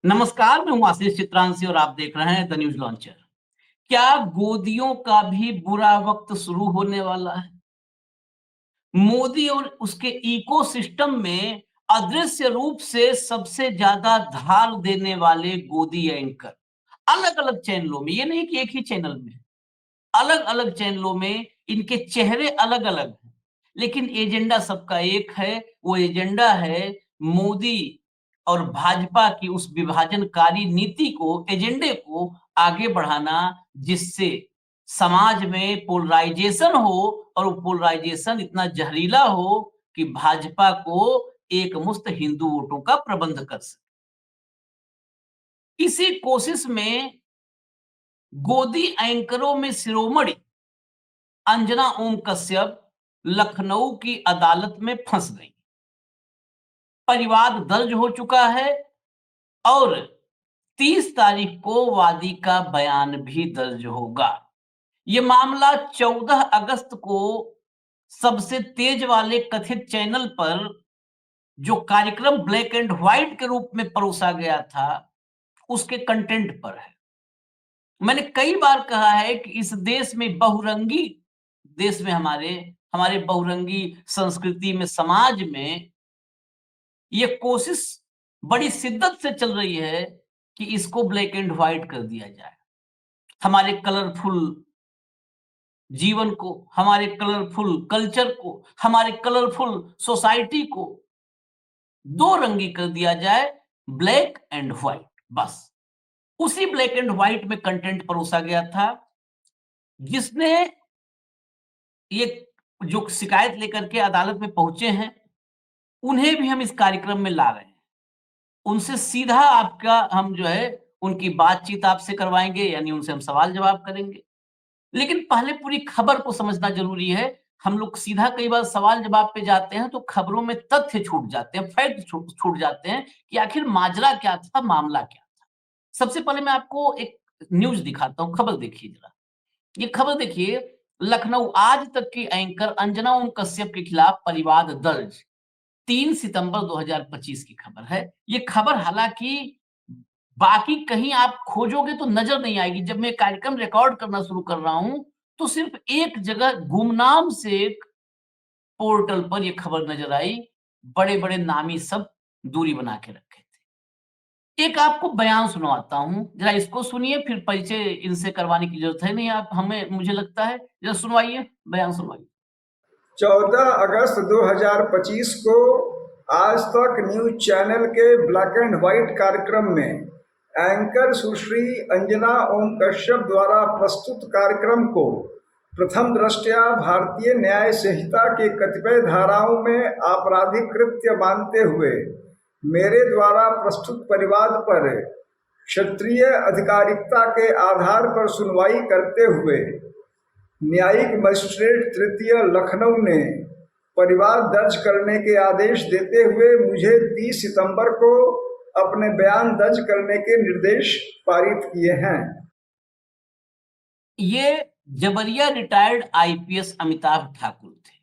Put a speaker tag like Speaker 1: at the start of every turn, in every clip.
Speaker 1: नमस्कार, मैं हूँ आशीष चित्रांशी और आप देख रहे हैं द न्यूज लॉन्चर। क्या गोदियों का भी बुरा वक्त शुरू होने वाला है? मोदी और उसके इकोसिस्टम में अदृश्य रूप से सबसे ज्यादा धार देने वाले गोदी एंकर अलग-अलग चैनलों में, ये नहीं कि एक ही चैनल में, अलग-अलग चैनलों में इनके चेहरे अलग-अलग हैं, लेकिन एजेंडा सबका एक है, वो एजेंडा है मोदी और भाजपा की उस विभाजनकारी नीति को, एजेंडे को आगे बढ़ाना, जिससे समाज में पोलराइजेशन हो और वो पोलराइजेशन इतना जहरीला हो कि भाजपा को एकमुश्त हिंदू वोटों का प्रबंध कर सके। इसी कोशिश में गोदी एंकरों में शिरोमणि अंजना ओम कश्यप लखनऊ की अदालत में फंस गई। परिवाद दर्ज हो चुका है और 30 तारीख को वादी का बयान भी दर्ज होगा। ये मामला 14 अगस्त को सबसे तेज वाले कथित चैनल पर जो कार्यक्रम ब्लैक एंड व्हाइट के रूप में परोसा गया था, उसके कंटेंट पर है। मैंने कई बार कहा है कि इस देश में बहुरंगी देश में हमारे हमारे बहुरंगी संस्कृति में, समाज में ये कोशिश बड़ी शिद्दत से चल रही है कि इसको ब्लैक एंड व्हाइट कर दिया जाए। हमारे कलरफुल जीवन को, हमारे कलरफुल कल्चर को, हमारे कलरफुल सोसाइटी को दो रंगी कर दिया जाए, ब्लैक एंड व्हाइट, बस। उसी ब्लैक एंड व्हाइट में कंटेंट परोसा गया था, जिसने ये जो शिकायत लेकर के अदालत में पहुंचे हैं, उन्हें भी हम इस कार्यक्रम में ला रहे हैं। उनसे सीधा आपका हम जो है उनकी बातचीत आपसे करवाएँगे, यानी उनसे हम सवाल-जवाब करेंगे। लेकिन पहले पूरी खबर को समझना ज़रूरी है। हम लोग सीधा कई बार सवाल-जवाब पे जाते हैं तो खबरों में तथ्य छूट जाते हैं, फैक्ट छूट छूट जाते हैं कि आखिर माजरा क्या था, मामला क्या था। सबसे पहले मैं आपको एक न्यूज़ दिखाता हूँ, खबर देखिए ज़रा। ये खबर देखिए, लखनऊ आज तक की एंकर अंजना ओम कश्यप के खिलाफ परिवाद दर्ज। 3 सितंबर 2025 की खबर है। ये खबर हालाँकि बाकी कहीं आप खोजोगे तो नज़र नहीं आएगी। जब मैं कार्यक्रम रिकॉर्ड करना शुरू कर रहा हूँ, तो सिर्फ़ एक जगह गुमनाम से एक पोर्टल पर ये खबर नज़र आई। बड़े-बड़े नामी सब दूरी बना के रखे थे। एक आपको बयान सुनवाता हूँ, ज़रा इसको सुनिए, फिर परिचय इनसे करवाने की ज़रूरत है नहीं, आप हमें मुझे लगता है। ज़रा सुनवाइए, बयान सुनवाइए।
Speaker 2: 14 अगस्त 2025 को आज तक न्यूज चैनल के ब्लैक एंड व्हाइट कार्यक्रम में एंकर सुश्री अंजना ओम कश्यप द्वारा प्रस्तुत कार्यक्रम को प्रथम दृष्टया भारतीय न्याय संहिता के कतिपय धाराओं में आपराधिक कृत्य मानते हुए मेरे द्वारा प्रस्तुत परिवाद पर क्षत्रिय अधिकारिकता के आधार पर सुनवाई करते हुए न्यायिक मजिस्ट्रेट तृतीय लखनऊ ने परिवाद दर्ज करने के आदेश देते हुए मुझे 30 सितंबर को अपने बयान दर्ज करने के निर्देश पारित किए हैं।
Speaker 1: ये जबरिया रिटायर्ड आईपीएस अमिताभ ठाकुर थे।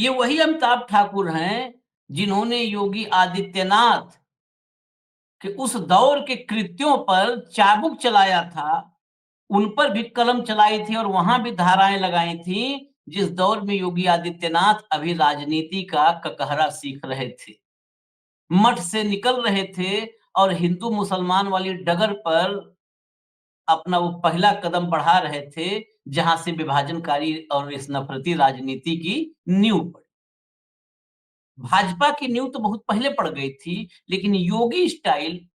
Speaker 1: ये वही अमिताभ ठाकुर हैं जिन्होंने योगी आदित्यनाथ के उस दौर के कृत्यों पर चाबुक चलाया था, उन पर भी कलम चलाई थी और वहां भी धाराएं लगाई थी, जिस दौर में योगी आदित्यनाथ अभी राजनीति का ककहरा सीख रहे थे, मठ से निकल रहे थे और हिंदू मुसलमान वाली डगर पर अपना वो पहला कदम बढ़ा रहे थे, जहां से विभाजनकारी और इस नफरती राजनीति की नींव पड़ी। भाजपा की नींव तो बहुत पहले पड़ गई थी, लेकिन योगी स्टाइल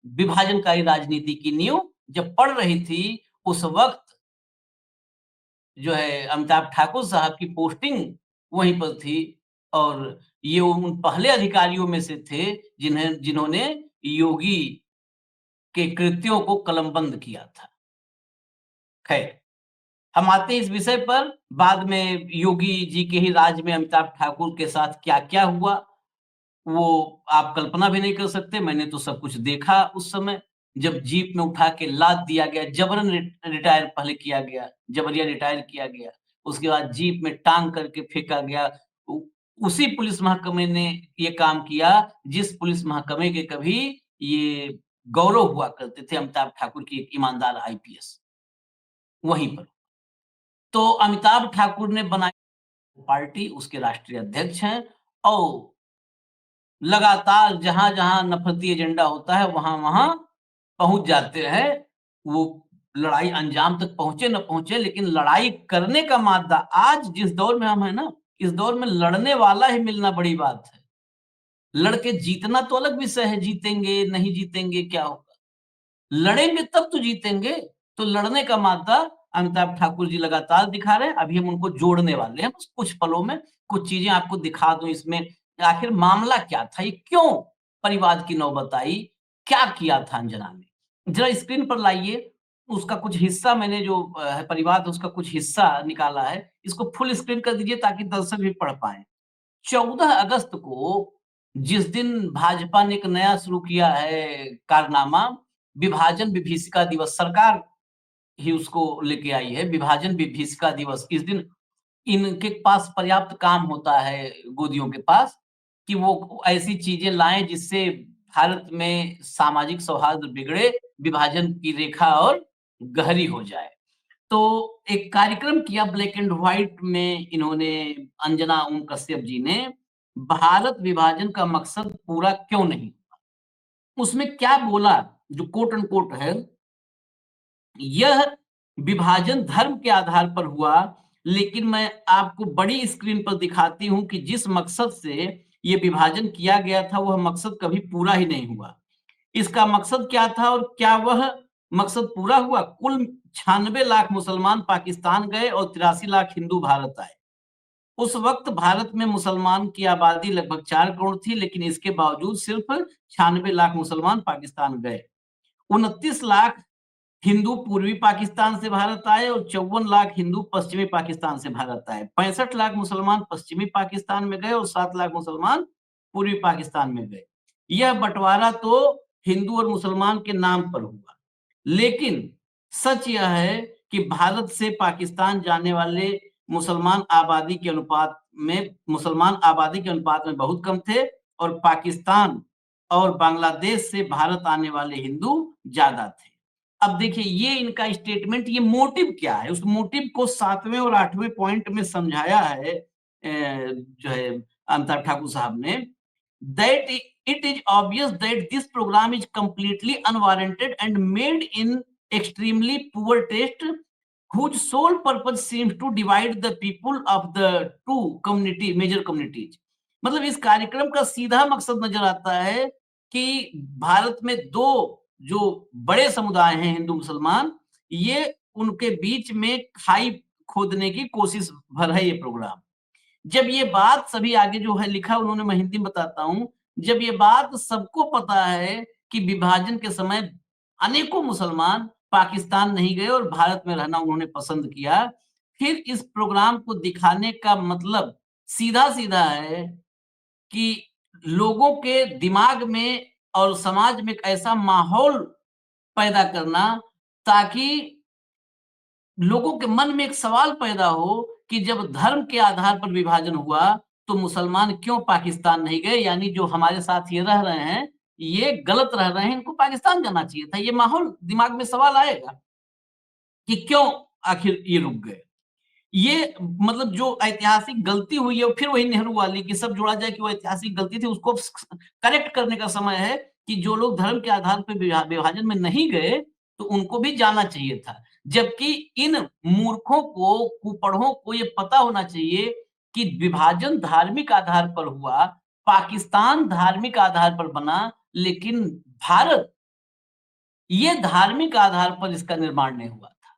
Speaker 1: विभाजनकारी राजनीति की नींव जब पड़ रही थी, उस वक्त जो है अमिताभ ठाकुर साहब की पोस्टिंग वहीं पर थी और ये उन पहले अधिकारियों में से थे जिन्होंने योगी के कृत्यों को कलमबंद किया था। खैर, हम आते हैं इस विषय पर। बाद में योगी जी के ही राज में अमिताभ ठाकुर के साथ क्या-क्या हुआ, वो आप कल्पना भी नहीं कर सकते। मैंने तो सब कुछ देखा उस समय, जब जीप में उठा के लाद दिया गया, जबरन रिटायर पहले किया गया, जबरिया रिटायर किया गया। उसके बाद जीप में टाँग करके फेंका गया। उ उसी पुलिस महकमे ने ये काम किया जिस पुलिस महकमे के कभी ये गौरव हुआ करते थे, अमिताभ ठाकुर की एक ईमानदार आईपीएस, वहीं पर। तो अमिताभ ठाकुर ने बनाई पार्टी, उसके राष्ट्रीय अध्यक्ष हैं और लगातार जहां-जहां नफरती एजेंडा होता है, वहां-वहां पहुंच जाते हैं। वो लड़ाई अंजाम तक पहुंचे न पहुंचे, लेकिन लड़ाई करने का मादा आज जिस दौर में हम हैं ना, इस दौर में लड़ने वाला ही मिलना बड़ी बात है। लड़के जीतना तो अलग विषय है, जीतेंगे, नहीं जीतेंगे, क्या होगा? लड़ेंगे तब तो जीतेंगे। तो लड़ने का मादा अमिताभ ठाकुर जी लगातार दिखा रहे हैं। अभी हम उनको जोड़ने वाले हैं, बस कुछ पलों में कुछ चीजें आपको दिखा दूं इसमें। आखिर मामला क्या था, ये क्यों परिवाद की नौबत आई, क्या किया था अंजना ने? जरा स्क्रीन पर लाइए। उसका कुछ हिस्सा मैंने जो है परिवाद, उसका कुछ हिस्सा निकाला है। इसको फुल स्क्रीन कर दीजिए ताकि दर्शक भी पढ़ पाए। 14 अगस्त को जिस दिन भाजपा ने एक नया शुरू किया है कारनामा, विभाजन विभीषिका दिवस, सरकार ही उसको लेके आई है, विभाजन विभीषिका दिवस। इस दिन इनके पास पर्याप्त काम होता है, गोदियों के पास, कि वो ऐसी चीजें लाएं जिससे भारत में सामाजिक सौहार्द बिगड़े, विभाजन की रेखा और गहरी हो जाए। तो एक कार्यक्रम किया ब्लैक एंड व्हाइट में इन्होंने, अंजना ओम कश्यप जी ने, भारत विभाजन का मकसद पूरा क्यों नहीं? उसमें क्या बोला, जो कोट अनकोट है, यह विभाजन धर्म के आधार पर हुआ, लेकिन मैं आपको बड़ी स्क्रीन पर दिखाती हूं कि जिस मकसद से ये विभाजन किया गया था, वह मकसद कभी पूरा ही नहीं हुआ। इसका मकसद क्या था और क्या वह मकसद पूरा हुआ? कुल 96 लाख मुसलमान पाकिस्तान गए और 83 लाख हिंदू भारत आए। उस वक्त भारत में मुसलमान की आबादी लगभग 4 करोड़ थी, लेकिन इसके बावजूद सिर्फ 96 लाख मुसलमान पाकिस्तान गए। 29 लाख हिंदू पूर्वी पाकिस्तान से भारत आए और 54 लाख हिंदू पश्चिमी पाकिस्तान से भारत आए। 65 लाख मुसलमान पश्चिमी पाकिस्तान में गए और 7 लाख मुसलमान पूर्वी पाकिस्तान में गए। यह बंटवारा तो हिंदू और मुसलमान के नाम पर हुआ, लेकिन सच यह है कि भारत से पाकिस्तान जाने वाले मुसलमान आबादी के अनुपात में बहुत कम थे और पाकिस्तान और बांग्लादेश से भारत आने वाले हिंदू ज्यादा थे। अब देखिए ये इनका स्टेटमेंट, ये मोटिव क्या है, उस मोटिव को 7वें और 8वें पॉइंट में समझाया है जो है अमिताभ ठाकुर साहब ने, that it is obvious that this program is completely unwarranted and made in extremely poor taste, whose sole purpose seems to divide the people of the two major communities। मतलब इस कार्यक्रम का सीधा मकसद नजर आता है कि भारत में दो जो बड़े समुदाय हैं, हिंदू मुसलमान, ये उनके बीच में खाई खोदने की कोशिश भर है ये प्रोग्राम। जब ये बात सभी, आगे जो है लिखा उन्होंने, मैं हिंदी में बताता हूं, जब ये बात सबको पता है कि विभाजन के समय अनेकों मुसलमान पाकिस्तान नहीं गए और भारत में रहना उन्होंने पसंद किया, फिर इस प्रोग्राम को दिखाने का मतलब सीधा सीधा है कि लोगों के दिमाग में और समाज में एक ऐसा माहौल पैदा करना ताकि लोगों के मन में एक सवाल पैदा हो कि जब धर्म के आधार पर विभाजन हुआ तो मुसलमान क्यों पाकिस्तान नहीं गए, यानी जो हमारे साथ ये रह रहे हैं ये गलत रह रहे हैं, इनको पाकिस्तान जाना चाहिए था। ये माहौल दिमाग में सवाल आएगा कि क्यों आखिर ये रुक गए। ये मतलब जो ऐतिहासिक गलती हुई है, फिर वही नेहरू वाली की सब जोड़ा जाए कि वो ऐतिहासिक गलती थी, उसको करेक्ट करने का समय है कि जो लोग धर्म के आधार पर विभाजन में नहीं गए तो उनको भी जाना चाहिए था। जबकि इन मूर्खों को, कुपढ़ों को ये पता होना चाहिए कि विभाजन धार्मिक आधार पर हुआ, पाकिस्तान धार्मिक आधार पर बना, लेकिन भारत, ये धार्मिक आधार पर इसका निर्माण नहीं हुआ था।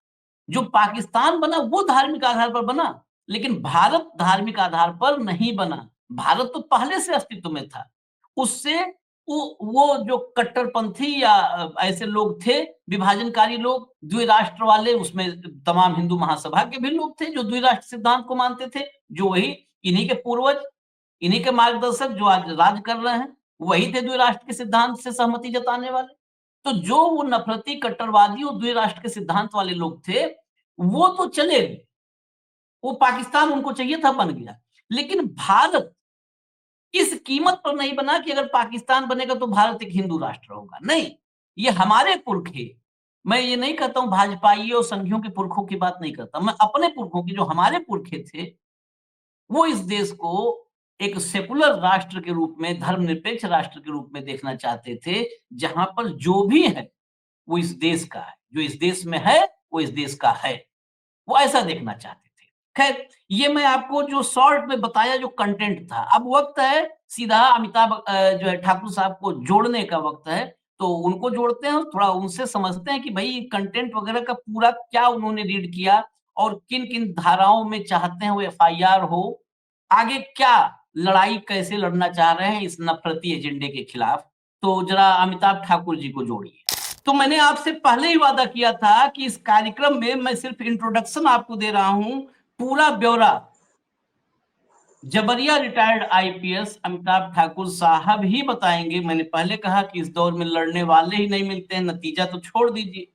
Speaker 1: जो पाकिस्तान बना वो धार्मिक आधार पर बना, लेकिन भारत धार्मिक आधार पर नहीं बना। भारत तो पहले से अस्तित्व में था। उससे वो जो कट्टरपंथी या ऐसे लोग थे, विभाजनकारी लोग, द्विराष्ट्र वाले, उसमें तमाम हिंदू महासभा के भी लोग थे जो द्विराष्ट्र सिद्धांत को मानते थे, जो वही इन्हीं के पूर्वज, इन्हीं के मार्गदर्शक जो आज राज कर रहे हैं, वही थे द्विराष्ट्र के सिद्धांत से सहमति जताने वाले। तो जो वो नफरती कट्टरवादी और द्विराष्ट्र के सिद्धांत वाले लोग थे, वो तो चले गए, वो पाकिस्तान उनको चाहिए था, बन गया। लेकिन भारत इस कीमत पर नहीं बना कि अगर पाकिस्तान बनेगा तो भारत एक हिंदू राष्ट्र होगा, नहीं। ये हमारे पुरखे, मैं ये नहीं कहता हूँ भाजपाइयों और संघियों के पुरखों की बात नहीं करता, मैं अपने पुरखों की, जो हमारे पुरखे थे, वो इस देश को एक सेकुलर राष्ट्र के रूप में, धर्मनिरपेक्ष राष्ट्र के रूप में देखना चाहते थे, जहां पर जो भी है वो इस देश का है, जो इस देश में है वो इस देश का है, वो ऐसा देखना चाहते थे। खैर, ये मैं आपको जो शॉर्ट में बताया जो कंटेंट था, अब वक्त है सीधा अमिताभ जो है ठाकुर साहब को जोड़ने का वक्त है, तो उनको जोड़ते हैं और थोड़ा उनसे समझते हैं कि भाई कंटेंट वगैरह का पूरा क्या उन्होंने रीड किया और किन-किन धाराओं में चाहते हैं वो एफआईआर हो, आगे क्या लड़ाई कैसे लड़ना चाह रहे हैं इस नफ़रती एजेंडे के खिलाफ, तो जरा अमिताभ ठाकुर जी को जोड़िए। तो मैंने आपसे पहले ही वादा किया था कि इस कार्यक्रम में मैं सिर्फ इंट्रोडक्शन आपको दे रहा हूं, पूरा ब्यौरा जबरिया रिटायर्ड आईपीएस अमिताभ ठाकुर साहब ही बताएंगे। मैंने पहले कहा कि इस दौर में लड़ने वाले ही नहीं मिलते हैं, नतीजा तो छोड़ दीजिए।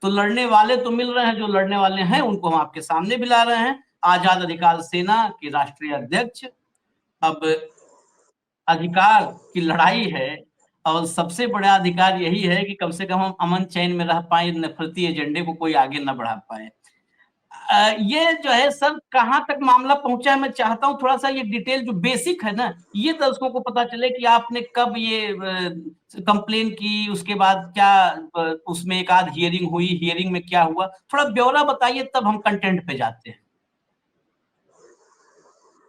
Speaker 1: तो लड़ने वाले तो मिल रहे हैं, जो लड़ने वाले हैं उनको हम आपके सामने भी ला रहे हैं। आजाद अधिकार सेना के राष्ट्रीय अध्यक्ष, अब अधिकार की लड़ाई है और सबसे बड़ा अधिकार यही है कि कम से कम हम अमन चैन में रह पाए, नफरती एजेंडे को कोई आगे न बढ़ा पाए। ये जो है सर कहाँ तक मामला पहुंचा है, मैं चाहता हूं थोड़ा सा ये डिटेल जो बेसिक है ना, ये दर्शकों को पता चले कि आपने कब ये कंप्लेन की, उसके बाद क्या उसमें एक आध हियरिंग हुई, हियरिंग में क्या हुआ, थोड़ा ब्यौरा बताइए, तब हम कंटेंट पे जाते हैं।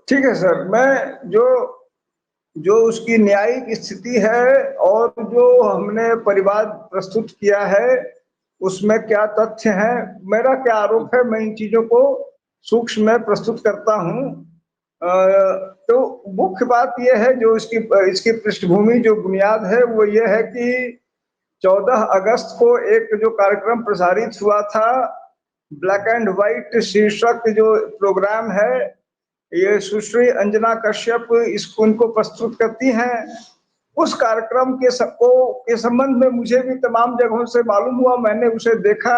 Speaker 2: ठीक है सर, मैं जो जो उसकी न्यायिक स्थिति है और जो हमने परिवाद प्रस्तुत किया है उसमें क्या तथ्य है, मेरा क्या आरोप है, मैं इन चीजों को सूक्ष्म में प्रस्तुत करता हूं। तो मुख्य बात यह है, जो इसकी इसकी पृष्ठभूमि जो बुनियाद है वो ये है कि 14 अगस्त को एक जो कार्यक्रम प्रसारित हुआ था, ब्लैक एंड व्हाइट शीर्षक जो प्रोग्राम है, ये सुश्री अंजना कश्यप इसको उनको प्रस्तुत करती हैं। उस कार्यक्रम के के संबंध में मुझे भी तमाम जगहों से मालूम हुआ, मैंने उसे देखा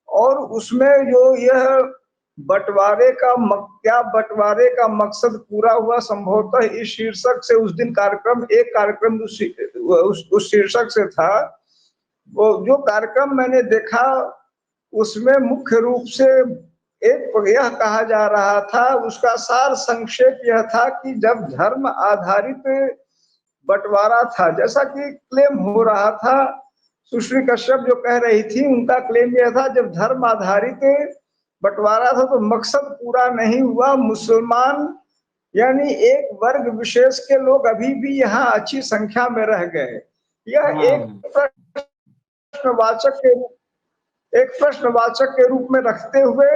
Speaker 2: और उसमें जो यह बंटवारे का मकसद पूरा हुआ संभवतः इस शीर्षक से। उस दिन एक कार्यक्रम उस शीर्षक से था। वो जो कार्यक्रम मैंने देखा उसमें मुख्य रूप से एक यह कहा जा रहा था, उसका सार संक्षेप यह था कि जब धर्म आधारित बंटवारा था, जैसा कि क्लेम हो रहा था, सुश्री कश्यप जो कह रही थी उनका क्लेम यह था, जब धर्म आधारित बंटवारा था तो मकसद पूरा नहीं हुआ। मुसलमान यानी एक वर्ग विशेष के लोग अभी भी यहाँ अच्छी संख्या में रह गए। यह एक प्रश्नवाचक के रूप में रखते हुए,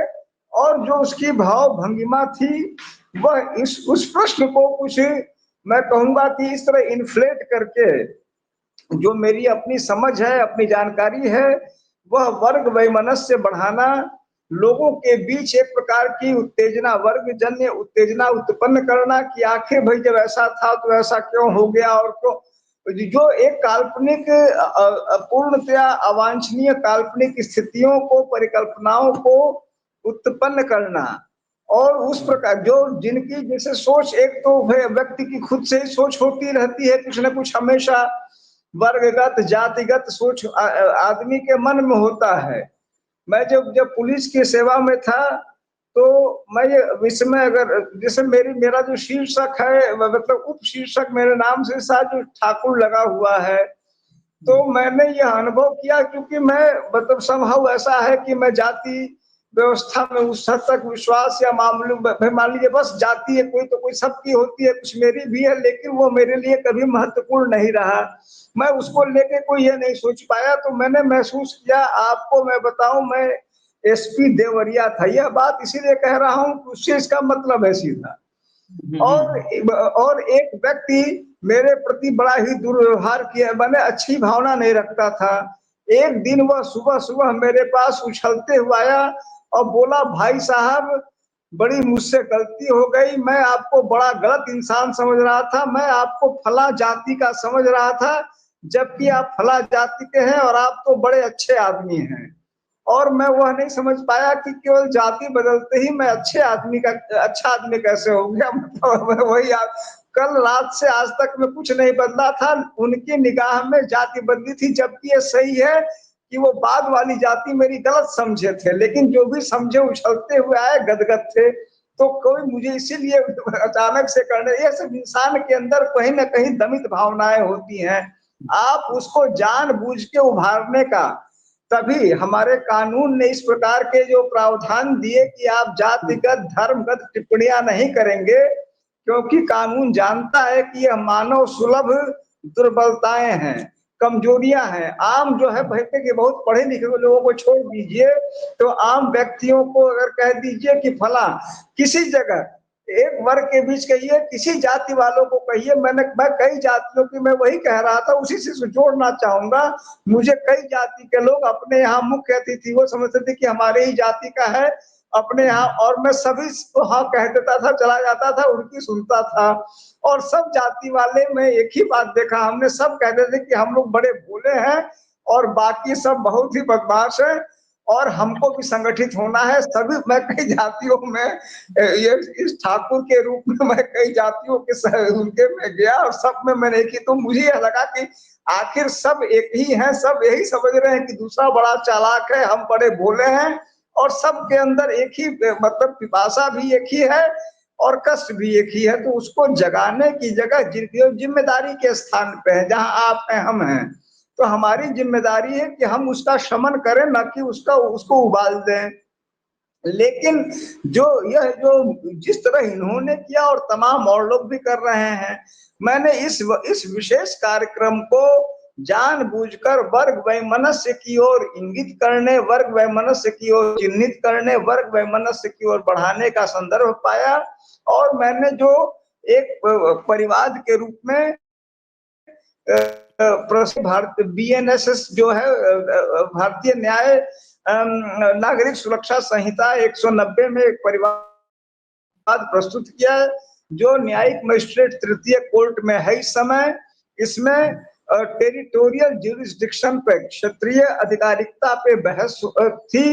Speaker 2: और जो उसकी भाव भंगिमा थी वह उस प्रश्न को कुछ, मैं कहूंगा कि इस तरह इन्फ्लेट करके, जो मेरी अपनी समझ है, अपनी जानकारी है, वह वर्ग वैमनस्य बढ़ाना, लोगों के बीच एक प्रकार की उत्तेजना, वर्ग जन्य उत्तेजना उत्पन्न करना कि आखिर भाई जब ऐसा था तो ऐसा क्यों हो गया, और क्यों, जो एक काल्पनिक पूर्णतया अवांछनीय काल्पनिक स्थितियों को, परिकल्पनाओं को उत्पन्न करना। और उस प्रकार जो जिनकी जैसे सोच, एक तो व्यक्ति की खुद से ही सोच होती रहती है, कुछ ना कुछ हमेशा वर्गगत जातिगत सोच आदमी के मन में होता है। मैं जब जब पुलिस की सेवा में था तो मैं ये इसमें, अगर जैसे मेरा जो शीर्षक है, मतलब उप शीर्षक मेरे नाम से साथ जो ठाकुर लगा हुआ है, तो मैंने यह अनुभव किया, क्योंकि मैं मतलब संभव ऐसा है कि मैं जाति व्यवस्था में उस हद तक विश्वास या मामूली, मान लीजिए बस जाति है कोई तो कोई सबकी होती है, कुछ मेरी भी है, लेकिन वो मेरे लिए कभी महत्वपूर्ण नहीं रहा। मैं उसको लेके कोई ये नहीं सोच पाया। तो मैंने महसूस किया, आपको मैं बताऊं, मैं एसपी देवरिया था। यह बात इसीलिए कह रहा हूं कि उससे इसका मतलब है सीधा। और एक व्यक्ति मेरे प्रति बड़ा ही दुर्व्यवहार किया, मैंने अच्छी भावना नहीं रखता था। एक दिन वह सुबह सुबह मेरे पास उछलते हुए आया और बोला, भाई साहब बड़ी मुझसे गलती हो गई, मैं आपको बड़ा गलत इंसान समझ रहा था, मैं आपको फला जाति का समझ रहा था, जबकि आप फला जाति के हैं और आप तो बड़े अच्छे आदमी हैं। और मैं वह नहीं समझ पाया कि केवल जाति बदलते ही मैं अच्छा आदमी कैसे हो गया। मतलब वही कल रात से आज तक में कुछ नहीं बदला था, उनकी निगाह में जाति बदली थी, जबकि ये सही है कि वो बाद वाली जाति मेरी गलत समझे थे, लेकिन जो भी समझे उछलते हुए आए, गदगद थे। तो कोई मुझे इसीलिए अचानक से करने, ये सब इंसान के अंदर कहीं ना कहीं दमित भावनाएं होती हैं, आप उसको जानबूझ के उभारने का, तभी हमारे कानून ने इस प्रकार के जो प्रावधान दिए कि आप जातिगत धर्मगत टिप्पणियां नहीं करेंगे, क्योंकि कानून जानता है कि यह मानव सुलभ दुर्बलताएं हैं, कमजोरियां हैं। आम जो है भैया कि बहुत पढ़े लिखे लोगों को छोड़ दीजिए, तो आम व्यक्तियों को अगर कह दीजिए कि फला किसी जगह एक वर्ग के बीच कहिए, किसी जाति वालों को कहिए, मैं कई जातियों की मैं वही कह रहा था, उसी से जोड़ना चाहूंगा। मुझे कई जाति के लोग अपने यहाँ मुख्य अतिथि वो समझते थे कि हमारे ही जाति का है अपने यहाँ, और मैं सभी को हाँ कह देता था, चला जाता था, उनकी सुनता था। और सब जाति वाले में एक ही बात देखा हमने, सब कहते थे कि हम लोग बड़े भोले हैं और बाकी सब बहुत ही बदमाश है, और हमको भी संगठित होना है। सभी मैं कई जातियों में ये इस ठाकुर के रूप में मैं कई जातियों के उनके में गया और सब में मैंने की, तो मुझे यह लगा कि आखिर सब एक ही हैं, सब यही समझ रहे हैं कि दूसरा बड़ा चालाक है, हम बड़े भोले हैं, और सबके अंदर एक ही मतलब पिपासा भी एक ही है और कष्ट भी एक ही है। तो उसको जगाने की जगह जिम्मेदारी के स्थान पे है, जहां आप हैं हम हैं, तो हमारी जिम्मेदारी है कि हम उसका शमन करें, न कि उसको उबाल दें। लेकिन जो जिस तरह इन्होंने किया और तमाम और लोग भी कर रहे हैं, मैंने इस विशेष कार्यक्रम को जानबूझकर वर्ग वैमनस्य की ओर इंगित करने, वर्ग वैमनस्य की ओर चिन्हित करने, वर्ग वैमनस्य की ओर बढ़ाने का संदर्भ पाया। और मैंने जो एक परिवाद के रूप में प्रसिद्ध भारत बीएनएसएस जो है भारतीय न्याय नागरिक सुरक्षा संहिता 190 में एक परिवाद प्रस्तुत किया है, जो न्यायिक मजिस्ट्रेट तृतीय कोर्ट में है इस समय। इसमें टेरिटोरियल ज्यूरिसडिक्शन पे, क्षेत्रीय अधिकारिकता पे बहस थी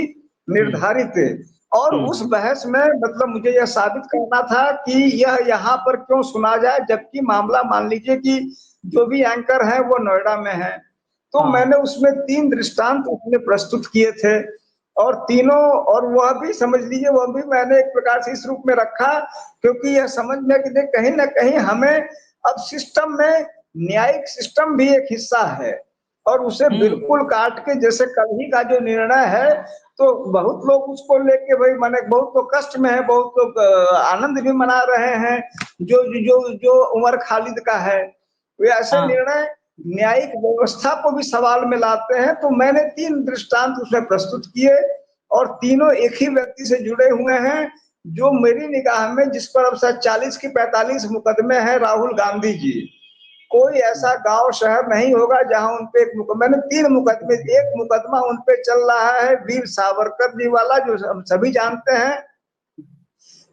Speaker 2: निर्धारित, और उस बहस में मतलब मुझे यह साबित करना था कि यह यहाँ पर क्यों सुना जाए, जबकि मामला मान लीजिए कि जो भी एंकर है वो नोएडा में है। तो मैंने उसमें 3 दृष्टांत उसमें प्रस्तुत किए थे, और तीनों, और वह भी समझ लीजिए, वह भी मैंने एक प्रकार से इस रूप में रखा, क्योंकि यह समझ में कि कहीं ना कहीं हमें अब सिस्टम में, न्यायिक सिस्टम भी एक हिस्सा है, और उसे बिल्कुल काट के, जैसे कल ही का जो निर्णय है, तो बहुत लोग उसको लेके भाई माने बहुत लोग कष्ट में है, बहुत लोग आनंद भी मना रहे हैं, जो जो जो उमर खालिद का है, वे ऐसे निर्णय न्यायिक व्यवस्था को भी सवाल में लाते हैं। तो मैंने 3 दृष्टांत उसमें प्रस्तुत किए, और तीनों एक ही व्यक्ति से जुड़े हुए हैं, जो मेरी निगाह में जिस पर अब शायद 40 की 45 मुकदमे हैं, राहुल गांधी जी। कोई ऐसा गांव शहर नहीं होगा जहां उनपे मैंने 3 मुकदमे, एक मुकदमा उनपे चल रहा है वीर सावरकर जी वाला, जो हम सभी जानते हैं।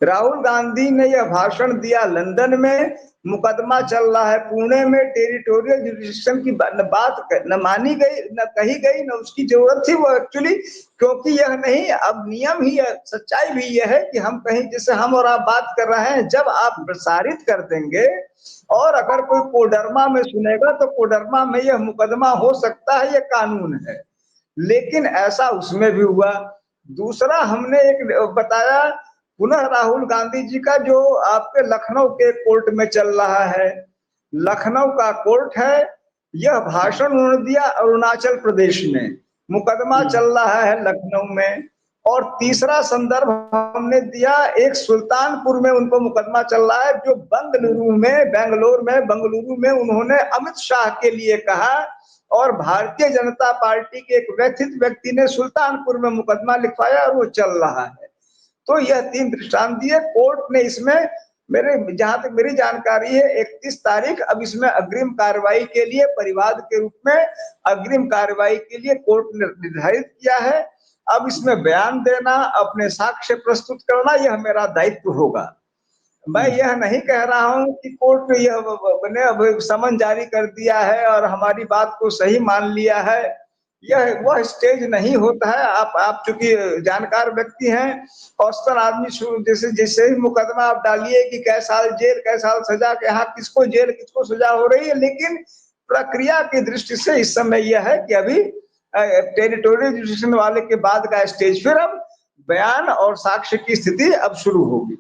Speaker 2: राहुल गांधी ने यह भाषण दिया लंदन में, मुकदमा चल रहा है पुणे में, टेरिटोरियल जुरिडिक्शन की बात न मानी गई, न कही गई, न उसकी जरूरत थी वो एक्चुअली, क्योंकि यह नहीं, अब नियम ही, सच्चाई भी यह है कि हम कहीं, जैसे हम और आप बात कर रहे हैं, जब आप प्रसारित कर देंगे और अगर कोई कोडरमा में सुनेगा, तो कोडरमा में यह मुकदमा हो सकता है, यह कानून है। लेकिन ऐसा उसमें भी हुआ। दूसरा हमने एक बताया पुनः राहुल गांधी जी का, जो आपके लखनऊ के कोर्ट में चल रहा है, लखनऊ का कोर्ट है, यह भाषण उन्होंने दिया अरुणाचल प्रदेश में, मुकदमा चल रहा है लखनऊ में। और तीसरा संदर्भ हमने दिया, एक सुल्तानपुर में उनको मुकदमा चल रहा है, जो बेंगलुरु में उन्होंने अमित शाह के लिए कहा, और भारतीय जनता पार्टी के एक व्यथित व्यक्ति ने सुल्तानपुर में मुकदमा लिखवाया, और वो चल रहा है। तो यह 3 दृष्टांत दिए कोर्ट ने। इसमें मेरे, जहां तक मेरी जानकारी है, 31 तारीख अब इसमें अग्रिम कार्रवाई के लिए, परिवाद के रूप में अग्रिम कार्रवाई के लिए कोर्ट ने निर्धारित किया है। अब इसमें बयान देना, अपने साक्ष्य प्रस्तुत करना, यह मेरा दायित्व होगा। मैं यह नहीं कह रहा हूं कि कोर्ट ने यह अब समन जारी कर दिया है और हमारी बात को सही मान लिया है, यह वह स्टेज नहीं होता है। आप चूंकि जानकार व्यक्ति हैं, औसतन आदमी जैसे जैसे ही मुकदमा आप डालिए कि कै साल जेल कै साल सजा के, यहाँ किसको जेल किसको सजा हो रही है, लेकिन प्रक्रिया की दृष्टि से इस समय यह है कि अभी टेरिटोरियल जुडिक्शन वाले के बाद का स्टेज, फिर अब बयान और साक्ष्य की स्थिति अब शुरू होगी।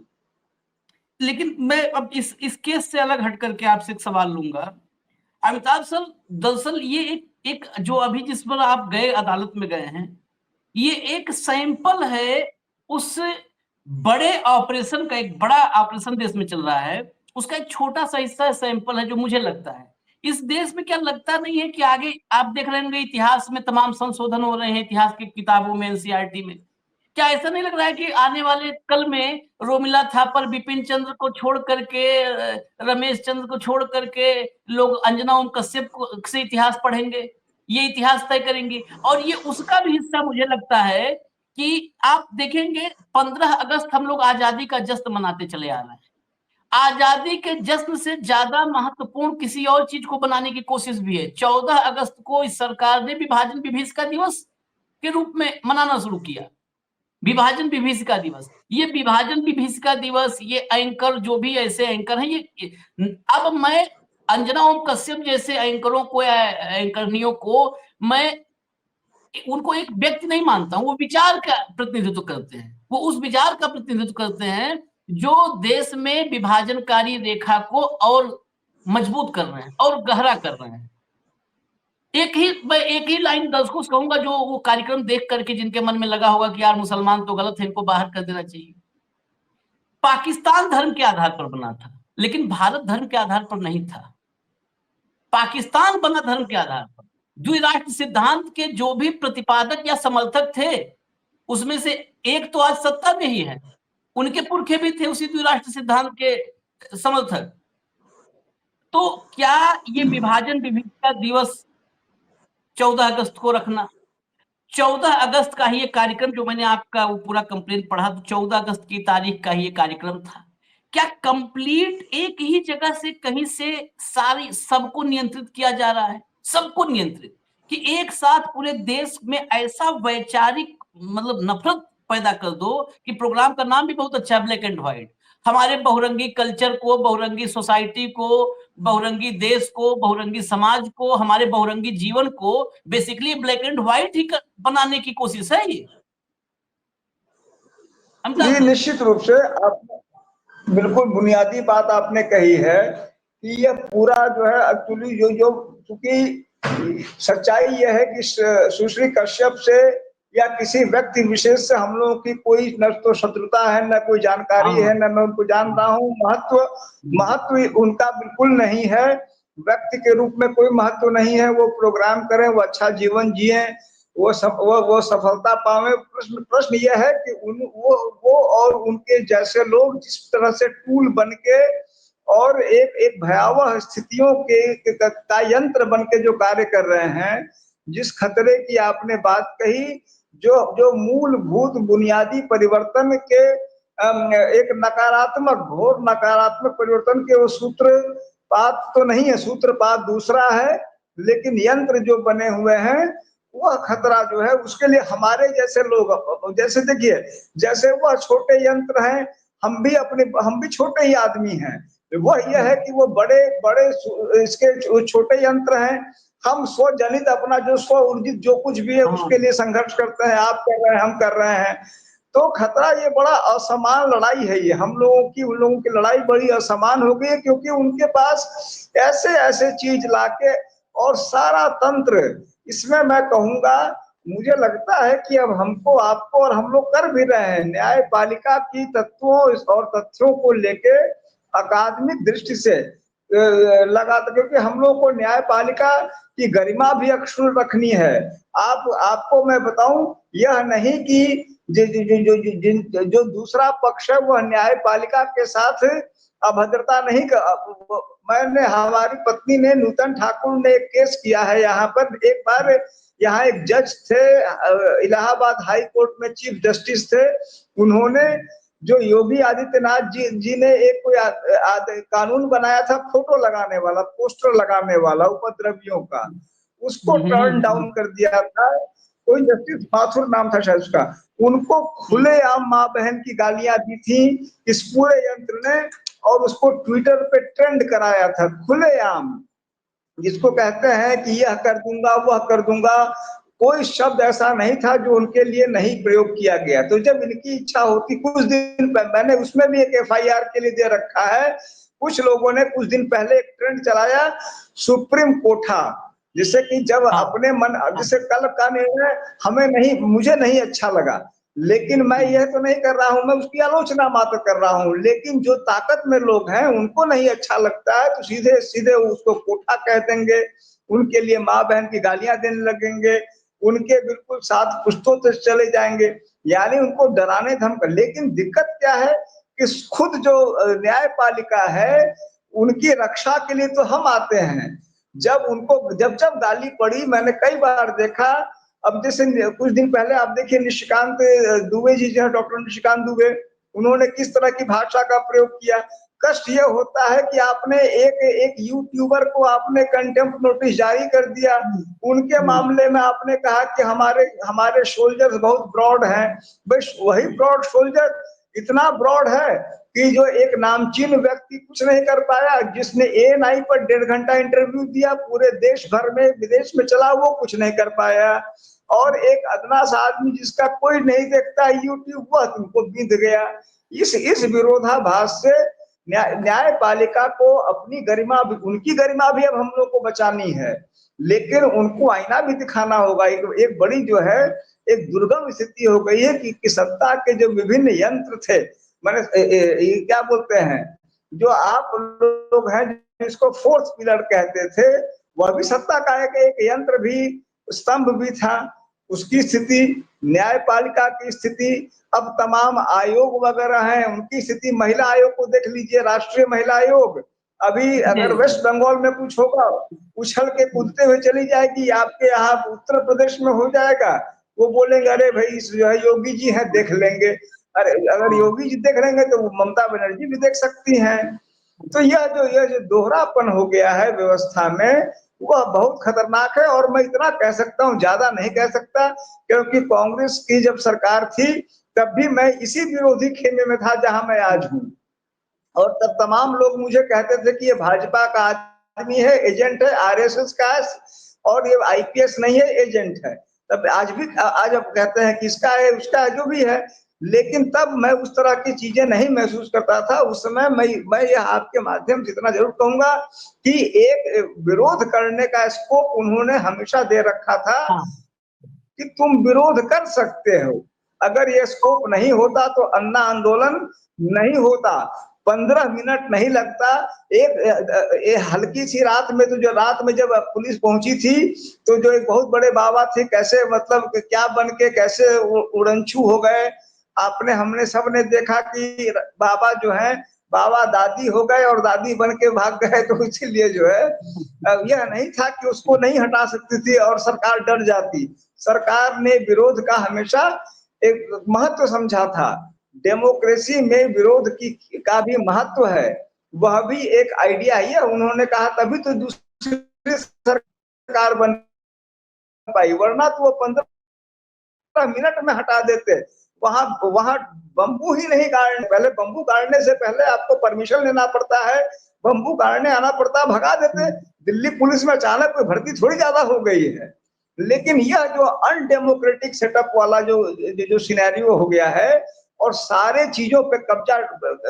Speaker 1: लेकिन मैं अब इस केस से अलग हट करके आपसे एक सवाल लूंगा। अमिताभ सर, दरअसल ये एक जो अभी जिस पर आप गए, अदालत में गए हैं, ये एक सैंपल है उस बड़े ऑपरेशन का। एक बड़ा ऑपरेशन देश में चल रहा है, उसका एक छोटा सा हिस्सा सैंपल है, जो मुझे लगता है इस देश में, क्या लगता नहीं है कि आगे आप देख रहे होंगे इतिहास में तमाम संशोधन हो रहे हैं, इतिहास की किताबों में, एनसीईआरटी में, क्या ऐसा नहीं लग रहा है कि आने वाले कल में रोमिला थापर, बिपिन चंद्र को छोड़ करके, रमेश चंद्र को छोड़ करके लोग अंजना ओम कश्यप से इतिहास पढ़ेंगे, ये इतिहास तय करेंगे? और ये उसका भी हिस्सा मुझे लगता है कि आप देखेंगे 15 अगस्त हम लोग आजादी का जश्न मनाते चले आ रहे हैं। आजादी के जश्न से ज्यादा महत्वपूर्ण किसी और चीज को बनाने की कोशिश भी है। 14 अगस्त को इस सरकार ने विभाजन विभीषिका दिवस के रूप में मनाना शुरू किया। विभाजन विभीषिका दिवस, ये विभाजन विभीषिका दिवस, ये एंकर जो भी ऐसे एंकर हैं, ये अब मैं अंजना ओम कश्यप जैसे एंकरों को या एंकरनियों को मैं उनको एक व्यक्ति नहीं मानता हूं, वो विचार का प्रतिनिधित्व करते हैं, वो उस विचार का प्रतिनिधित्व करते हैं जो देश में विभाजनकारी रेखा को और मजबूत कर रहे हैं और गहरा कर रहे हैं। मैं एक ही लाइन दर्शकों से कहूंगा, जो वो कार्यक्रम देख करके जिनके मन में लगा होगा कि यार मुसलमान तो गलत है, इनको बाहर कर देना चाहिए। पाकिस्तान धर्म के आधार पर बना था, लेकिन भारत धर्म के आधार पर नहीं था। पाकिस्तान बना धर्म के आधार पर। द्विराष्ट्र सिद्धांत के जो भी प्रतिपादक या समर्थक थे, उसमें से एक तो आज सत्ता में ही है, उनके पुरखे भी थे उसी द्विराष्ट्र सिद्धांत के समर्थक। तो क्या ये विभाजन विभीषिका दिवस 14 अगस्त को रखना, 14 अगस्त का ही ये कार्यक्रम, जो मैंने आपका वो पूरा कंप्लेन पढ़ा, तो 14 अगस्त की तारीख का ही ये कार्यक्रम था, क्या कंप्लीट एक ही जगह से कहीं से सारी सबको नियंत्रित किया जा रहा है? सबको नियंत्रित कि एक साथ पूरे देश में ऐसा वैचारिक मतलब नफरत पैदा कर दो कि प्रोग्राम का नाम भी बहुत अच्छा, ब्लैक एंड व्हाइट, हमारे बहुरंगी कल्चर को, बहुरंगी सोसाइटी को, बहुरंगी देश को, बहुरंगी समाज को, हमारे बहुरंगी जीवन को बेसिकली ब्लैक एंड व्हाइट ही बनाने की कोशिश है ये।
Speaker 2: जी, निश्चित रूप से आप बिल्कुल बुनियादी बात आपने कही है कि यह पूरा जो है एक्चुअली जो चूंकि सच्चाई यह है कि सुश्री कश्यप से या किसी व्यक्ति विशेष से हम लोगों की कोई न तो शत्रुता है, न कोई जानकारी है, न मैं उनको जान रहा हूँ। महत्व उनका बिल्कुल नहीं है, व्यक्ति के रूप में कोई महत्व नहीं है। वो प्रोग्राम करें, वो अच्छा जीवन जिए, वो सफलता पावे। प्रश्न यह है कि वो और उनके जैसे लोग जिस तरह से टूल बन के और एक भयावह स्थितियों के का यंत्र बन के जो कार्य कर रहे हैं, जिस खतरे की आपने बात कही, जो मूलभूत बुनियादी परिवर्तन के एक नकारात्मक, घोर नकारात्मक परिवर्तन के वो सूत्रपात तो नहीं है, सूत्रपात दूसरा है, लेकिन यंत्र जो बने हुए हैं वह खतरा जो है उसके लिए हमारे जैसे लोग, जैसे देखिए जैसे वह छोटे यंत्र हैं, हम भी छोटे ही आदमी हैं। वह यह है कि वो बड़े बड़े इसके छोटे यंत्र हैं, हम स्वजनित अपना जो स्व ऊर्जित जो कुछ भी है उसके लिए संघर्ष करते हैं, आप कर रहे हैं, हम कर रहे हैं। तो खतरा ये बड़ा असमान लड़ाई है, ये हम लोगों की उन लोगों की लड़ाई बड़ी असमान हो गई है, क्योंकि उनके पास ऐसे ऐसे चीज लाके और सारा तंत्र, इसमें मैं कहूंगा मुझे लगता है कि अब हमको, आपको, और हम लोग कर भी रहे हैं, न्यायपालिका की तत्वों और तथ्यों को लेके अकादमिक दृष्टि से लगातार, क्योंकि हम लोग को न्यायपालिका की गरिमा भी अक्षुण्ण रखनी है। आपको मैं बताऊं, यह नहीं कि जो दूसरा पक्ष है वह न्यायपालिका के साथ अभद्रता नहीं कर। मैंने, हमारी पत्नी ने, नूतन ठाकुर ने एक केस किया है यहाँ पर। एक बार यहाँ एक जज थे, इलाहाबाद हाई कोर्ट में चीफ जस्टिस थे, उन्होंने जो योगी आदित्यनाथ जी ने एक कोई कानून बनाया था फोटो लगाने वाला, पोस्टर लगाने वाला उपद्रवियों का, उसको टर्न डाउन कर दिया था। कोई जस्टिस माथुर नाम था शायद उसका, उनको खुलेआम माँ बहन की गालियां दी थी इस पूरे यंत्र ने, और उसको ट्विटर पे ट्रेंड कराया था खुलेआम, जिसको कहते हैं कि यह कर दूंगा वह कर दूंगा। कोई शब्द ऐसा नहीं था जो उनके लिए नहीं प्रयोग किया गया। तो जब इनकी इच्छा होती, कुछ दिन मैंने उसमें भी एक एफआईआर के लिए दे रखा है, कुछ लोगों ने कुछ दिन पहले एक ट्रेंड चलाया सुप्रीम कोठा, जिससे कि जब
Speaker 1: हाँ
Speaker 2: अपने मन, जैसे कल का निर्णय हमें नहीं, मुझे नहीं अच्छा लगा, लेकिन मैं यह तो नहीं कर रहा हूं, मैं उसकी आलोचना मात्र कर रहा हूं, लेकिन जो ताकत में लोग हैं उनको नहीं अच्छा लगता है तो सीधे सीधे उसको कोठा कह देंगे, उनके लिए माँ बहन की गालियां देने लगेंगे, उनके बिल्कुल साथ पुश्तों तक चले जाएंगे, यानी उनको डराने धमक। लेकिन दिक्कत क्या है कि खुद जो न्यायपालिका है उनकी रक्षा के लिए तो हम आते हैं, जब उनको जब जब गाली पड़ी मैंने कई बार देखा। अब जैसे कुछ दिन पहले आप देखिए निशिकांत दुबे जी जो है, डॉक्टर निशिकांत दुबे, उन्होंने किस तरह की भाषा का प्रयोग किया। कष्ट ये होता है कि आपने एक यूट्यूबर को आपने कंटेम्प्ट नोटिस जारी कर दिया, उनके मामले में आपने कहा कि हमारे हमारे सोल्जर्स बहुत ब्रॉड हैं। बस वही ब्रॉड सोल्जर इतना ब्रॉड है कि जो एक नामचीन व्यक्ति कुछ नहीं कर पाया, जिसने एएनआई पर 1.5 घंटा इंटरव्यू दिया, पूरे देश भर में विदेश में चला, वो कुछ नहीं कर पाया, और एक अदना सा आदमी जिसका कोई नहीं देखता यूट्यूब, वह तुमको बीत गया। इस विरोधाभास से न्यायपालिका को अपनी गरिमा, उनकी गरिमा भी अब हम लोग को बचानी है, लेकिन उनको आईना भी दिखाना होगा। एक बड़ी जो है एक दुर्गम स्थिति हो गई है कि सत्ता के जो विभिन्न यंत्र थे, मैंने ये क्या बोलते हैं, जो आप लोग हैं जिसको फोर्थ पिलर कहते थे, वह भी सत्ता का एक यंत्र भी, स्तंभ भी था। उसकी स्थिति, न्यायपालिका की स्थिति, अब तमाम आयोग वगैरह हैं उनकी स्थिति, महिला आयोग को देख लीजिए, राष्ट्रीय महिला आयोग, अभी अगर वेस्ट बंगाल में कुछ होगा, उछल के कूदते हुए चली जाएगी, आपके यहाँ उत्तर प्रदेश में हो जाएगा, वो बोलेंगे अरे भाई जो है योगी जी हैं देख लेंगे। अरे अगर योगी जी देख लेंगे तो ममता बनर्जी भी देख सकती हैं। तो यह जो दोहरापन हो गया है व्यवस्था में, वह बहुत खतरनाक है। और मैं इतना कह सकता हूँ, ज्यादा नहीं कह सकता, क्योंकि कांग्रेस की जब सरकार थी तब भी मैं इसी विरोधी खेमे में था जहां मैं आज हूँ, और तब तमाम लोग मुझे कहते थे कि ये भाजपा का आदमी है, एजेंट है आरएसएस का, और ये आईपीएस नहीं है, एजेंट है। तब आज भी, आज अब कहते हैं कि इसका है उसका है, जो भी है, लेकिन तब मैं उस तरह की चीजें नहीं महसूस करता था। उस समय मैं यह आपके माध्यम से इतना जरूर कहूंगा कि एक विरोध करने का स्कोप उन्होंने हमेशा दे रखा था कि तुम विरोध कर सकते हो। अगर ये स्कोप नहीं होता तो अन्ना आंदोलन नहीं होता, 15 मिनट नहीं लगता। एक हल्की सी रात में, तो जो रात में जब पुलिस पहुंची थी तो जो एक बहुत बड़े बाबा थे, कैसे मतलब क्या बन के कैसे उड़नछू हो गए, आपने हमने सब ने देखा कि बाबा जो है बाबा दादी हो गए और दादी बन के भाग गए। तो इसीलिए जो है यह नहीं था कि उसको नहीं हटा सकती थी और सरकार डर जाती। सरकार ने विरोध का हमेशा एक महत्व समझा था। डेमोक्रेसी में विरोध का भी महत्व है, वह भी एक आइडिया ही है। उन्होंने कहा तभी तो दूसरी सरकार बन पाई, वरना तो वो 15 मिनट में हटा देते। वहां वहां बम्बू ही नहीं गाड़ने, पहले बम्बू गाड़ने से पहले आपको परमिशन लेना पड़ता है, बम्बू गाड़ने आना पड़ता है, भगा देते। दिल्ली पुलिस में अचानक कोई भर्ती थोड़ी ज्यादा हो गई है। लेकिन यह जो अनडेमोक्रेटिक सेटअप वाला जो सिनेरियो हो गया है, और सारे चीजों पे कब्जा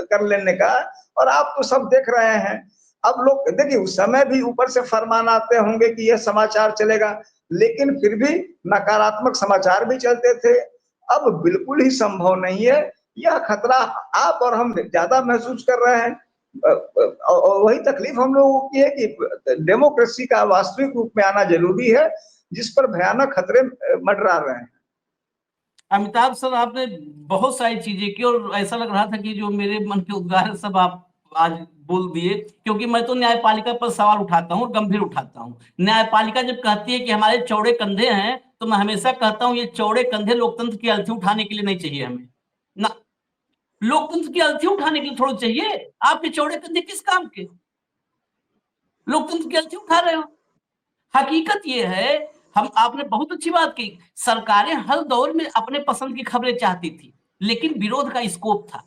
Speaker 2: कर लेने का, और आप तो सब देख रहे हैं। अब लोग देखिए, उस समय भी ऊपर से फरमान आते होंगे कि यह समाचार चलेगा, लेकिन फिर भी नकारात्मक समाचार भी चलते थे। अब बिल्कुल ही संभव नहीं है। यह खतरा आप और हम ज्यादा महसूस कर रहे हैं, और वही तकलीफ हम लोगों की है कि डेमोक्रेसी का वास्तविक रूप में आना जरूरी है, जिस पर भयानक खतरे मंडरा रहे हैं।
Speaker 1: अमिताभ सर, आपने बहुत सारी चीजें की और ऐसा लग रहा था कि जो मेरे मन के उद्गार है सब आप आज बोल दिए, क्योंकि मैं तो न्यायपालिका पर सवाल उठाता हूँ और गंभीर उठाता हूँ। न्यायपालिका जब कहती है कि हमारे चौड़े कंधे हैं, तो मैं हमेशा कहता हूँ ये चौड़े कंधे लोकतंत्र की अर्थी उठाने के लिए नहीं चाहिए हमें ना। लोकतंत्र की अर्थी उठाने के लिए थोड़ा चाहिए। आपके चौड़े कंधे किस काम के? लोकतंत्र की अर्थी उठा रहे हो। हकीकत ये है, हम आपने बहुत अच्छी बात की, सरकारें हर दौर में अपने पसंद की खबरें चाहती थी, लेकिन विरोध का स्कोप था।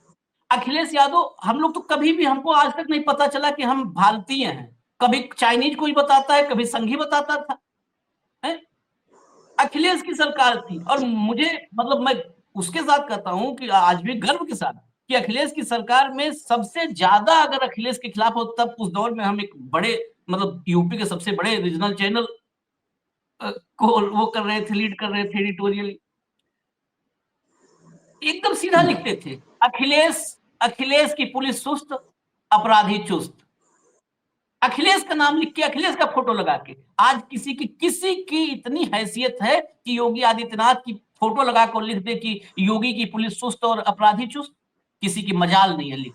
Speaker 1: अखिलेश यादव, हम लोग तो कभी भी, हमको आज तक नहीं पता चला कि हम भारतीय हैं। कभी चाइनीज कोई बताता है, कभी संघी बताता था, है? अखिलेश की सरकार थी, और मुझे मतलब मैं उसके साथ कहता हूं कि आज भी गर्व के साथ कि अखिलेश की सरकार में सबसे ज्यादा अगर अखिलेश के खिलाफ हो, तब उस दौर में हम एक बड़े, मतलब यूपी के सबसे बड़े रीजनल चैनल को वो कर रहे थे, लीड कर रहे थे एडिटोरियल, एकदम सीधा लिखते थे, अखिलेश, अखिलेश की पुलिस सुस्त, अपराधी चुस्त। अखिलेश का नाम लिख के, अखिलेश का फोटो लगा के, आज किसी की इतनी हैसियत है कि योगी आदित्यनाथ की फोटो लगा कर लिख दे कि योगी की पुलिस सुस्त और अपराधी चुस्त? किसी की मजाल नहीं है लिख,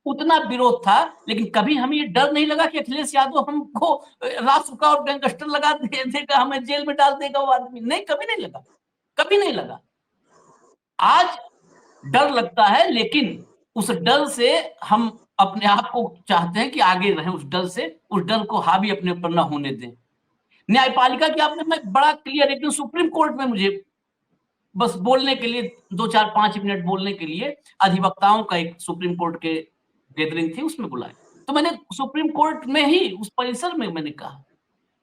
Speaker 1: उतना विरोध था। लेकिन कभी हमें ये डर नहीं लगा कि अखिलेश यादव हमको रासुका और गैंगस्टर लगा देगा, हमें जेल में डाल देगा वो आदमी, नहीं, कभी नहीं लगा, कभी नहीं लगा। आज डर लगता है, लेकिन उस डर से हम अपने आप को चाहते हैं कि आगे रहें, उस डर से, उस डर को हावी अपने ऊपर ना होने दें। न्यायपालिका की आपने, मैं बड़ा क्लियर, एक दिन सुप्रीम कोर्ट में मुझे बस बोलने के लिए 2-4-5 मिनट बोलने के लिए, अधिवक्ताओं का एक सुप्रीम कोर्ट के गैदरिंग थी, उसमें बुलाया, तो मैंने सुप्रीम कोर्ट में ही उस परिसर में मैंने कहा,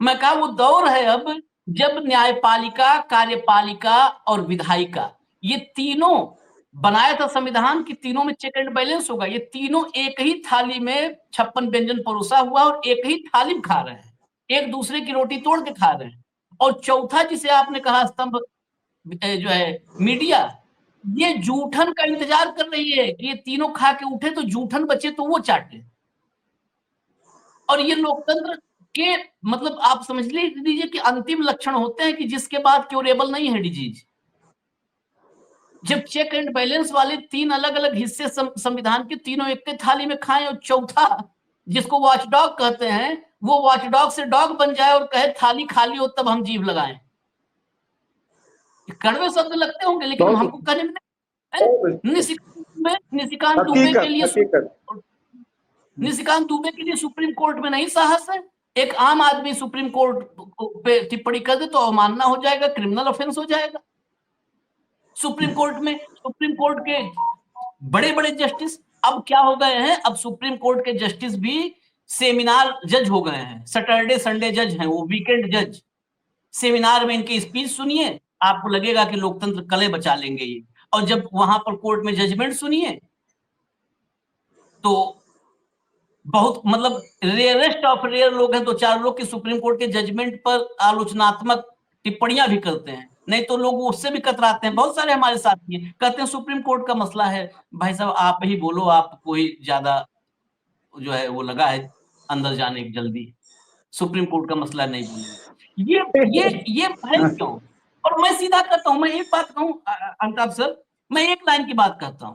Speaker 1: मैं कहा वो दौर है अब जब न्यायपालिका, कार्यपालिका और विधायिका, ये तीनों बनाया था संविधान की, तीनों में चेक एंड बैलेंस होगा, ये तीनों एक ही थाली में 56 व्यंजन परोसा हुआ और एक ही थाली में खा रहे हैं, एक दूसरे की रोटी तोड़ के खा रहे हैं। और चौथा जिसे आपने कहा स्तंभ, जो है मीडिया, ये जूठन का इंतजार कर रही है कि ये तीनों खा के उठे तो जूठन बचे तो वो चाटे। और ये लोकतंत्र के, मतलब आप समझ लीजिए कि अंतिम लक्षण होते हैं कि जिसके बाद क्योरेबल नहीं है डिजीज। जब चेक एंड बैलेंस वाले तीन अलग अलग हिस्से संविधान के, तीनों एक थाली में खाएं, और चौथा जिसको वॉचडॉग कहते हैं, वो वॉचडॉग से डॉग बन जाए और कहे थाली खाली हो तब हम जीभ लगाएं। कड़वे शब्द लगते होंगे, लेकिन
Speaker 2: बहुत
Speaker 1: हमको कहने में
Speaker 2: बहुत
Speaker 1: निशिकांत दुबे के
Speaker 2: हकीकत
Speaker 1: लिए,
Speaker 2: हकीकत।
Speaker 1: निशिकांत दुबे के लिए सुप्रीम कोर्ट में नहीं साहस है। एक आम आदमी सुप्रीम कोर्ट पे टिप्पणी कर दे तो अवमानना हो जाएगा, क्रिमिनल ऑफेंस हो जाएगा। सुप्रीम कोर्ट में, सुप्रीम कोर्ट के बड़े बड़े जस्टिस अब क्या हो गए हैं, अब सुप्रीम कोर्ट के जस्टिस भी सेमिनार जज हो गए हैं, सैटरडे संडे जज हैं, वो वीकेंड जज। सेमिनार में इनकी स्पीच सुनिए, आपको लगेगा कि लोकतंत्र कले बचा लेंगे ये, और जब वहां पर कोर्ट में जजमेंट सुनिए तो बहुत, मतलब रेयरेस्ट ऑफ रेयर लोग हैं, 2-4 लोग की सुप्रीम कोर्ट के जजमेंट पर आलोचनात्मक टिप्पणियां भी करते हैं, नहीं तो लोग उससे भी कतराते हैं। बहुत सारे हमारे साथी हैं, कहते हैं सुप्रीम कोर्ट का मसला है, भाई साहब आप ही बोलो, आपको ही ज्यादा जो है वो लगा है अंदर जाने की जल्दी, सुप्रीम कोर्ट का मसला नहीं बोलेंगे। ये पहल क्यों? और मैं सीधा कहता हूं, मैं एक बात कहूं अमिताभ सर, मैं एक लाइन की बात कहता हूं,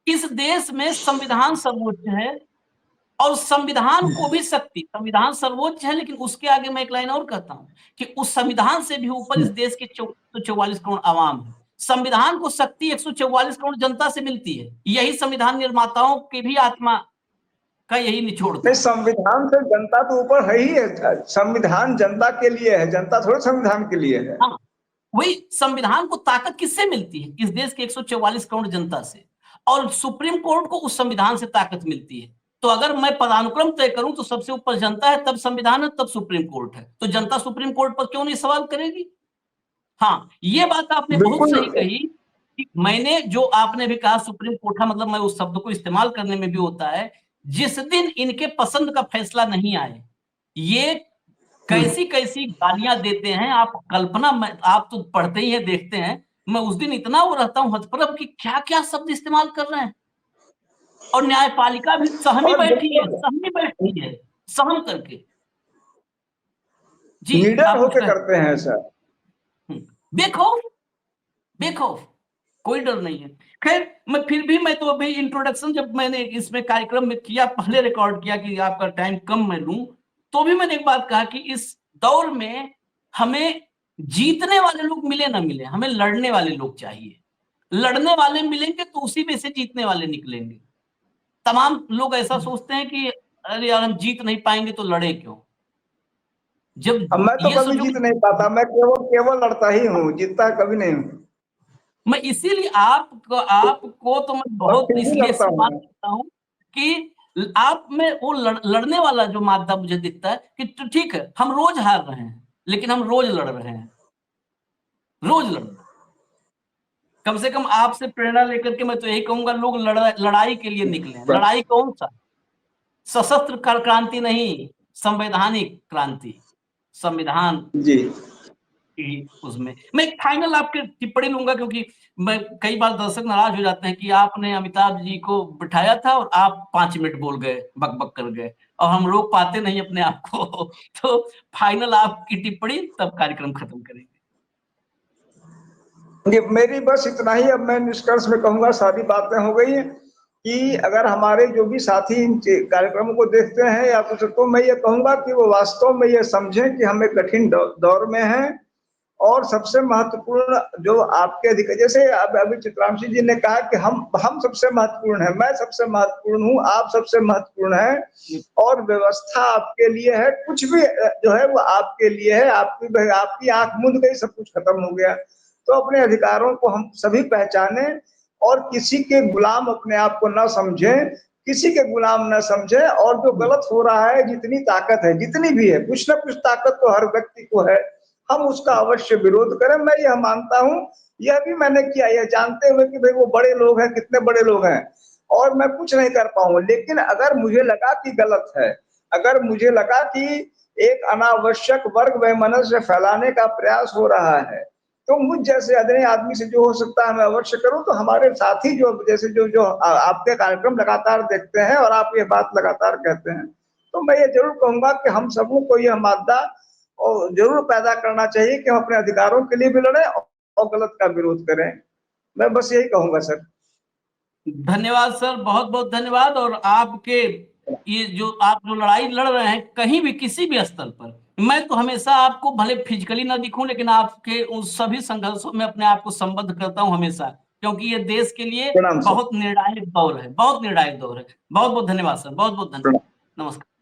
Speaker 1: इस देश में संविधान सर्वोच्च है, और संविधान को भी शक्ति, संविधान सर्वोच्च है, लेकिन उसके आगे मैं एक लाइन और कहता हूं कि उस संविधान से भी ऊपर इस देश के 144 करोड़ आवाम है। संविधान को शक्ति 144 करोड़ जनता से मिलती है, यही संविधान निर्माताओं की भी आत्मा का यही निचोड़
Speaker 2: नहीं,
Speaker 1: था।
Speaker 2: संविधान से जनता तो ऊपर है ही है, संविधान जनता के लिए है, जनता थोड़े संविधान के लिए है।
Speaker 1: हाँ, वही संविधान को ताकत किससे मिलती है? इस देश के 144 करोड़ जनता से, और सुप्रीम कोर्ट को उस संविधान से ताकत मिलती है। तो अगर मैं पदानुक्रम तय करूं तो सबसे ऊपर जनता है, तब संविधान है, तब सुप्रीम कोर्ट है, तो जनता सुप्रीम कोर्ट पर क्यों नहीं सवाल करेगी? हाँ, ये बात आपने बहुत
Speaker 2: बिल्कुल।
Speaker 1: सही कही कि मैंने जो आपने भी कहा सुप्रीम कोर्ट है, मतलब मैं उस शब्द को इस्तेमाल करने में भी होता है, जिस दिन इनके पसंद का फैसला नहीं आए, ये कैसी कैसी गालियां देते हैं, आप कल्पना में, आप तो पढ़ते ही है, देखते हैं, मैं उस दिन इतना वो रहता हूं हतप्रभ कि क्या क्या शब्द इस्तेमाल कर रहे हैं। और न्यायपालिका भी सहमी
Speaker 2: और
Speaker 1: बैठी है,
Speaker 2: बिल्कुल
Speaker 1: सहमी बैठी है, सहम करके। जी,
Speaker 2: निडर
Speaker 1: आप कुछ
Speaker 2: होके
Speaker 1: कह,
Speaker 2: करते हैं सर।
Speaker 1: बेखौफ, बेखौफ, कोई डर नहीं है। खैर, मैं फिर भी, मैं तो अभी इंट्रोडक्शन जब मैंने इसमें कार्यक्रम में किया, पहले रिकॉर्ड किया कि आपका टाइम कम मैं लूं, तो भी मैंने एक बात कहा कि इस दौर में हमें जीतने वाले लोग मिले ना मिले, हमें लड़ने वाले लोग चाहिए। लड़ने वाले मिलेंगे तो उसी में से जीतने वाले निकलेंगे। तमाम लोग ऐसा सोचते हैं कि अरे यार हम जीत नहीं पाएंगे तो लड़े क्यों? जब
Speaker 2: अब मैं तो
Speaker 1: ये
Speaker 2: कभी
Speaker 1: सोचो
Speaker 2: जीत नहीं पाता, मैं केवल केवल लड़ता ही हूँ, जीतता कभी नहीं हूँ।
Speaker 1: मैं इसीलिए आपको तो मैं
Speaker 2: और
Speaker 1: बहुत
Speaker 2: फिर भी
Speaker 1: इसलिए
Speaker 2: लड़ता हूँ
Speaker 1: सम्मान
Speaker 2: मैं।
Speaker 1: करता हूँ कि आप में वो लड़ने वाला जो मादा मुझे दिखता है कि तो ठीक है, हम रोज हार रहे हैं, लेकिन हम रोज लड़ रहे हैं, रोज लड़ रहे हैं। कम से कम आपसे प्रेरणा लेकर के मैं तो यही कहूंगा, लोग लड़ाई के लिए निकले। लड़ाई कौन सा? सशस्त्र क्रांति नहीं, संवैधानिक क्रांति, संविधान
Speaker 2: जी।
Speaker 1: की उसमें। मैं एक फाइनल आपके टिप्पणी लूंगा, क्योंकि मैं कई बार दर्शक नाराज हो जाते हैं कि आपने अमिताभ जी को बिठाया था और आप 5 मिनट बोल गए, बक-बक कर गए, और हम रोक पाते नहीं अपने आप को। तो फाइनल आपकी टिप्पणी, तब कार्यक्रम खत्म करेंगे।
Speaker 2: जी, मेरी बस इतना ही। अब मैं निष्कर्ष में कहूँगा, सारी बातें हो गई हैं कि अगर हमारे जो भी साथी इन कार्यक्रमों को देखते हैं या कुछ, तो मैं ये कहूँगा कि वो वास्तव में ये समझें कि हम एक कठिन दौर में हैं। और सबसे महत्वपूर्ण जो आपके अधिकार, जैसे अब अभी चित्रांशी जी ने कहा कि हम सबसे महत्वपूर्ण है, मैं सबसे महत्वपूर्ण हूँ, आप सबसे महत्वपूर्ण है, और व्यवस्था आपके लिए है, कुछ भी जो है वो आपके लिए है। आपकी आंख मूंद गई, सब कुछ खत्म हो गया। तो अपने अधिकारों को हम सभी पहचाने, और किसी के गुलाम अपने आप को न समझें, किसी के गुलाम न समझें। और जो गलत हो रहा है, जितनी ताकत है, जितनी भी है, कुछ ना कुछ ताकत तो हर व्यक्ति को है, हम उसका अवश्य विरोध करें। मैं यह मानता हूं, यह भी मैंने किया, यह जानते हुए कि भाई वो बड़े लोग हैं, कितने बड़े लोग हैं, और मैं कुछ नहीं कर पाऊंगा। लेकिन अगर मुझे लगा कि गलत है, अगर मुझे लगा कि एक अनावश्यक वर्ग वैमनस्य फैलाने का प्रयास हो रहा है, तो मुझ जैसे अदरणीय आदमी से जो हो सकता है मैं अवश्य करूं। तो हमारे साथी जो जैसे जो जो आपके कार्यक्रम लगातार देखते हैं और आप ये बात लगातार कहते हैं, तो मैं ये जरूर कहूंगा कि हम सबों को यह मादा और जरूर पैदा करना चाहिए कि हम अपने अधिकारों के लिए भी लड़ें और गलत का विरोध करें। मैं बस यही कहूंगा सर।
Speaker 1: धन्यवाद सर, बहुत बहुत धन्यवाद। और आपके ये जो आप जो लड़ाई लड़ रहे हैं कहीं भी किसी भी स्तर पर, मैं तो हमेशा आपको भले फिजिकली ना दिखूं, लेकिन आपके उन सभी संघर्षों में अपने आप को संबद्ध करता हूं हमेशा, क्योंकि ये देश के लिए
Speaker 2: प्रणाम सर।
Speaker 1: बहुत निर्णायक दौर है, बहुत निर्णायक दौर है। बहुत बहुत धन्यवाद सर, बहुत बहुत धन्यवाद।
Speaker 2: प्रणाम।
Speaker 1: नमस्कार।